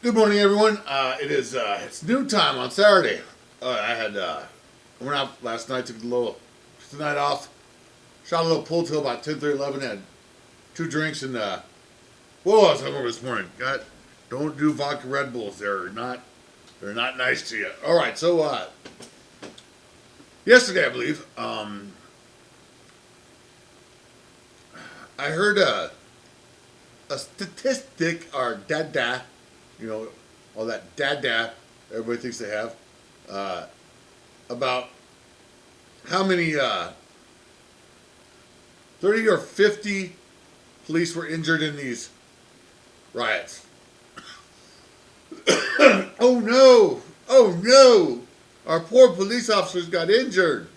Good morning, everyone. It's noon time on Saturday. Went out last night, took the night off, shot a little pool till about 10:30, 11, had two drinks, and whoa, I was hungover this morning. God, don't do vodka Red Bulls. They're not nice to you. All right, so yesterday, I believe, I heard a statistic or dada, you know, all that dada everybody thinks they have, uh, about how many 30 or 50 police were injured in these riots. Oh no! Oh no! Our poor police officers got injured.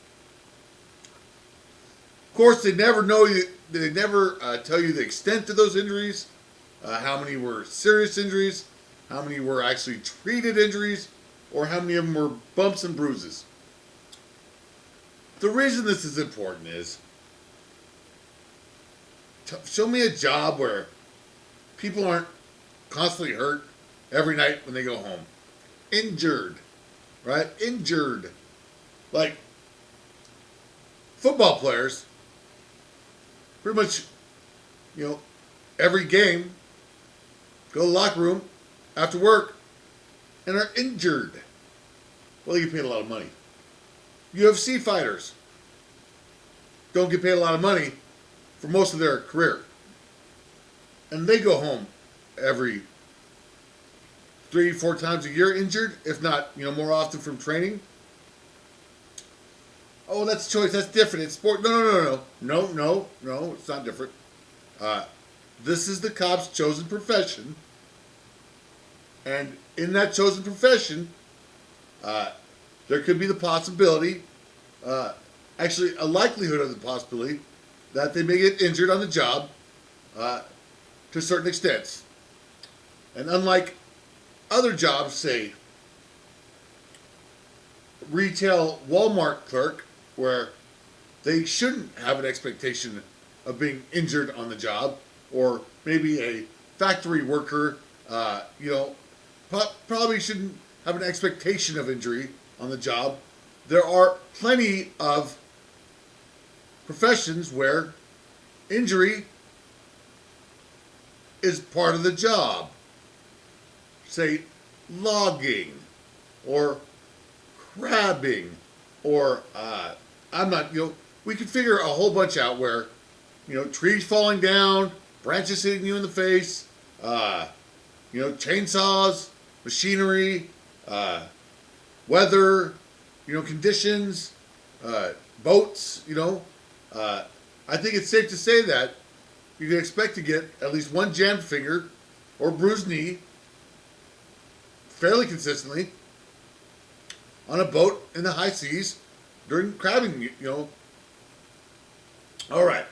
Of course, they never know you. They never tell you the extent of those injuries, how many were serious injuries, how many were actually treated injuries, or how many of them were bumps and bruises. The reason this is important is show me a job where people aren't constantly hurt every night when they go home. Injured, right? Injured. Like football players, pretty much, you know, every game, go to the locker room after work and are injured. Well, they get paid a lot of money. UFC fighters don't get paid a lot of money for most of their career. And they go home every 3, 4 times a year injured, if not, more often from training. Oh, that's choice. That's different. It's sport. No. It's not different. Uh, this is the cop's chosen profession, and in that chosen profession, there could be the possibility, actually, a likelihood of the possibility that they may get injured on the job to certain extents. And unlike other jobs, say retail Walmart clerk, where they shouldn't have an expectation of being injured on the job, or maybe a factory worker, probably shouldn't have an expectation of injury on the job. There are plenty of professions where injury is part of the job. Say logging, or crabbing, or we could figure a whole bunch out where, trees falling down, branches hitting you in the face, chainsaws, machinery, weather, conditions, boats, I think it's safe to say that you can expect to get at least one jammed finger or bruised knee fairly consistently on a boat in the high seas during crabbing, All right.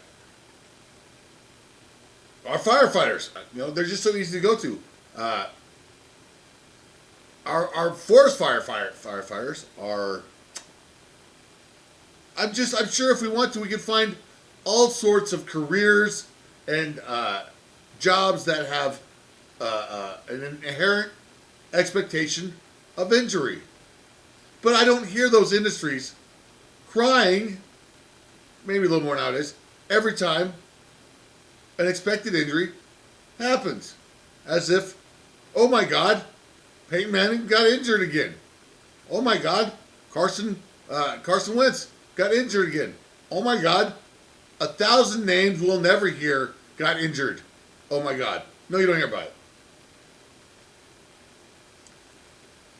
Our firefighters, they're just so easy to go to. Our forest firefighters are. I'm sure if we want to, we can find all sorts of careers and jobs that have an inherent expectation of injury. But I don't hear those industries crying, maybe a little more nowadays, every time an expected injury happens. As if, oh my God, Peyton Manning got injured again. Oh my God, Carson Wentz got injured again. Oh my God, 1,000 names we'll never hear got injured. Oh my God. No, you don't hear about it.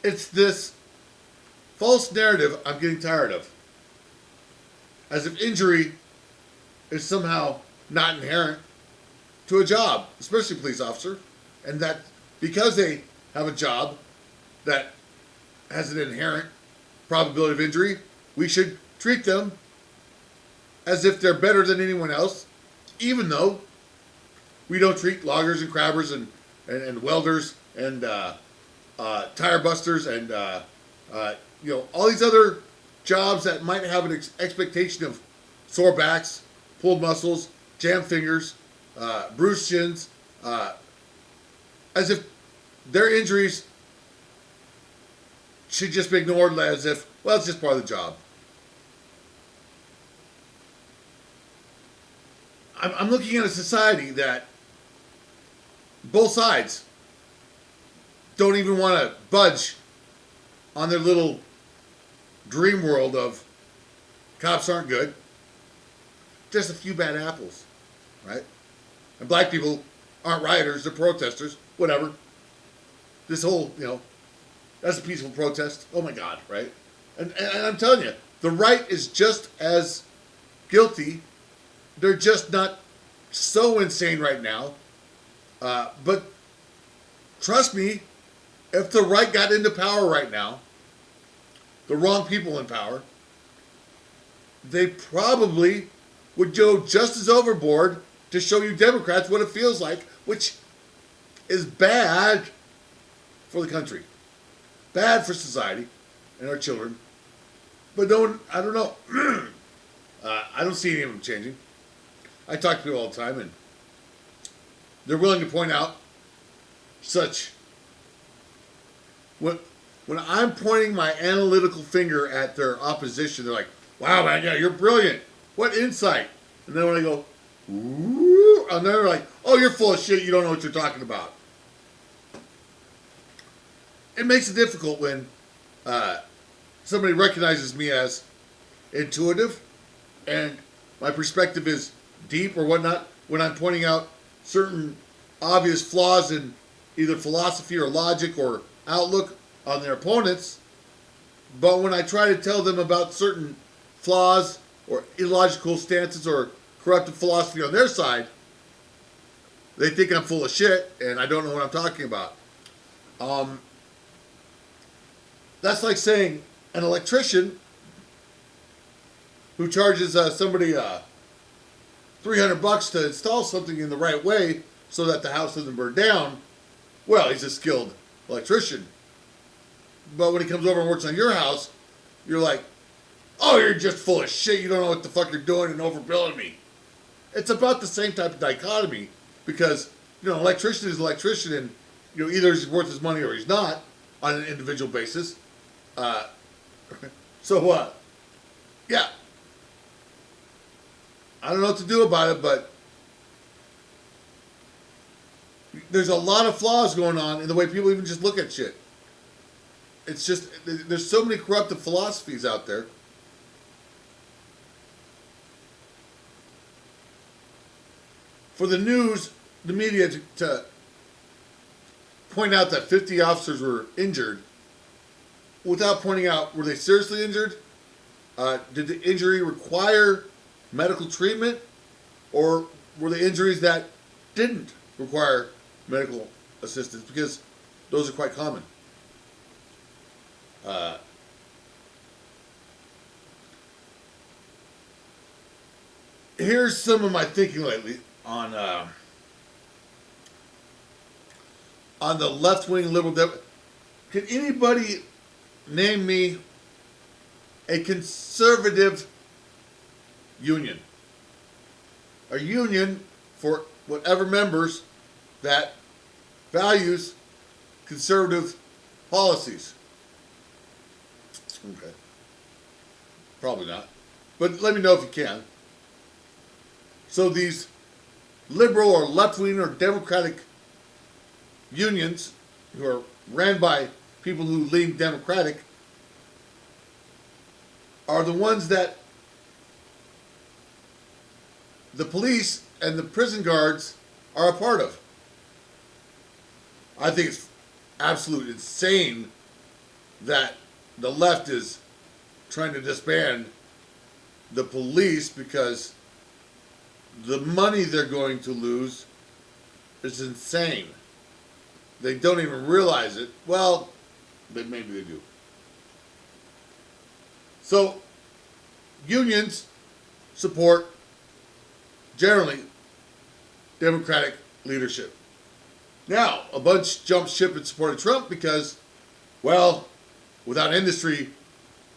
It's this false narrative I'm getting tired of. As if injury is somehow not inherent to a job, especially a police officer, and that because they have a job that has an inherent probability of injury, we should treat them as if they're better than anyone else, even though we don't treat loggers and crabbers and welders and tire busters and all these other jobs that might have an expectation of sore backs, pulled muscles, jammed fingers, bruised shins, as if their injuries should just be ignored as if, well, it's just part of the job. I'm looking at a society that both sides don't even want to budge on their little dream world of cops aren't good, just a few bad apples, right? And black people aren't rioters, they're protesters, whatever. This whole, that's a peaceful protest. Oh my God, right? And I'm telling you, the right is just as guilty. They're just not so insane right now. But trust me, if the right got into power right now, the wrong people in power, they probably would go just as overboard to show you Democrats what it feels like, which is bad for the country, bad for society and our children. But I don't know. I don't see any of them changing. I talk to people all the time, and they're willing to point out such. When I'm pointing my analytical finger at their opposition, they're like, "Wow, man, yeah, you're brilliant. What insight?" And then when I go, "Ooh," and they're like, "Oh, you're full of shit. You don't know what you're talking about." It makes it difficult when somebody recognizes me as intuitive and my perspective is deep or whatnot, when I'm pointing out certain obvious flaws in either philosophy or logic or outlook on their opponents. But when I try to tell them about certain flaws or illogical stances or corrupted philosophy on their side, they think I'm full of shit and I don't know what I'm talking about. That's like saying an electrician who charges somebody $300 to install something in the right way so that the house doesn't burn down. Well, he's a skilled electrician. But when he comes over and works on your house, you're like, "Oh, you're just full of shit. You don't know what the fuck you're doing and overbilling me." It's about the same type of dichotomy because, an electrician is an electrician and, either he's worth his money or he's not on an individual basis. So what? Yeah. I don't know what to do about it, but there's a lot of flaws going on in the way people even just look at shit. It's just, there's so many corrupted philosophies out there. For the news, the media to point out that 50 officers were injured without pointing out, were they seriously injured? Did the injury require medical treatment? Or were they injuries that didn't require medical assistance? Because those are quite common. Here's some of my thinking lately on the left-wing liberal. Can anybody name me a conservative union? A union for whatever members that values conservative policies. Okay. Probably not. But let me know if you can. So these liberal or left-wing or democratic unions who are ran by people who lean democratic are the ones that the police and the prison guards are a part of. I think it's absolutely insane that the left is trying to disband the police because the money they're going to lose is insane. They don't even realize it. Well, maybe they do. So, unions support, generally, Democratic leadership. Now, a bunch jumped ship and supported Trump because, well, without industry,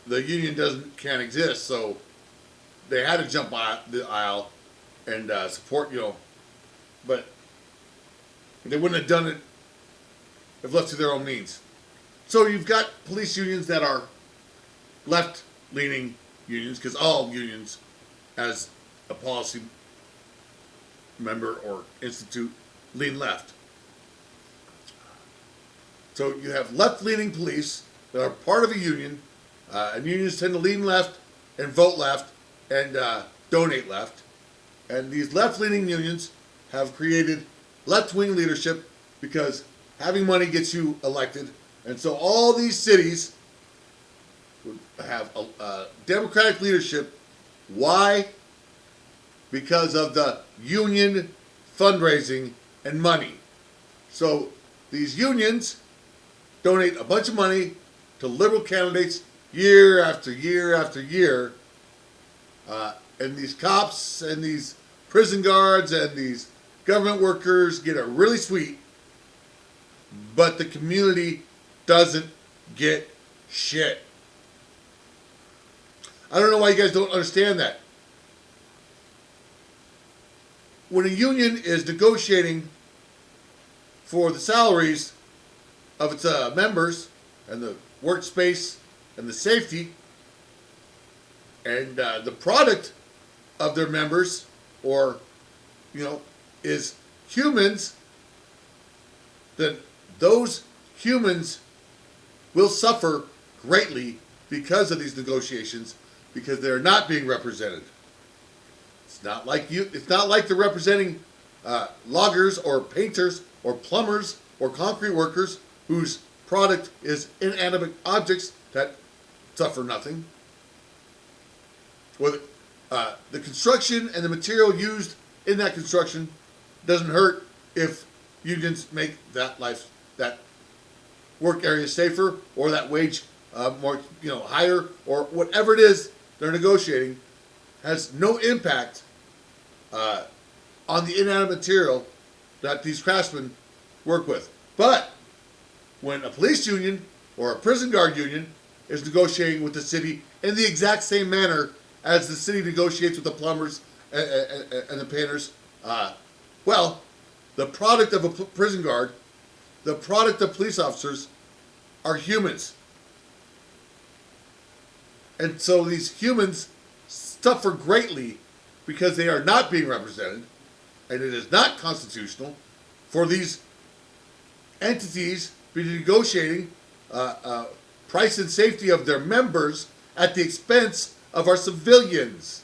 the union can't exist. So they had to jump the aisle and support, but they wouldn't have done it if left to their own means. So you've got police unions that are left-leaning unions, because all unions, as a policy member or institute, lean left. So you have left-leaning police that are part of a union, and unions tend to lean left and vote left and donate left. And these left-leaning unions have created left-wing leadership because having money gets you elected. And so all these cities would have a Democratic leadership. Why? Because of the union fundraising and money. So these unions donate a bunch of money to liberal candidates year after year after year. And these cops and these prison guards and these government workers get it really sweet. But the community doesn't get shit. I don't know why you guys don't understand that. When a union is negotiating for the salaries of its members and the workspace and the safety and the product of their members, or, is humans, then those humans will suffer greatly because of these negotiations, because they're not being represented. It's not like they're representing loggers or painters or plumbers or concrete workers whose product is inanimate objects that suffer nothing. Or the construction and the material used in that construction doesn't hurt if unions make that work area safer, or that wage more higher, or whatever it is they're negotiating has no impact on the inanimate material that these craftsmen work with. But when a police union or a prison guard union is negotiating with the city in the exact same manner as the city negotiates with the plumbers and the painters, the product of a prison guard, the product of police officers, are humans. And so these humans suffer greatly because they are not being represented, and it is not constitutional for these entities to be negotiating price and safety of their members at the expense of our civilians.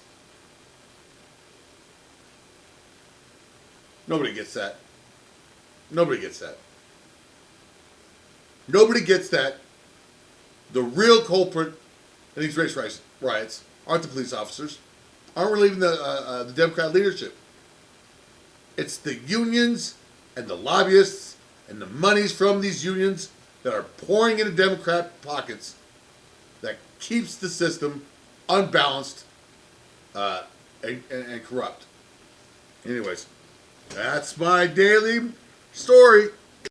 Nobody gets that. Nobody gets that. Nobody gets that. The real culprit in these race riots aren't the police officers, aren't relieving the Democrat leadership. It's the unions and the lobbyists and the monies from these unions that are pouring into Democrat pockets that keeps the system unbalanced and corrupt. Anyways, that's my daily story.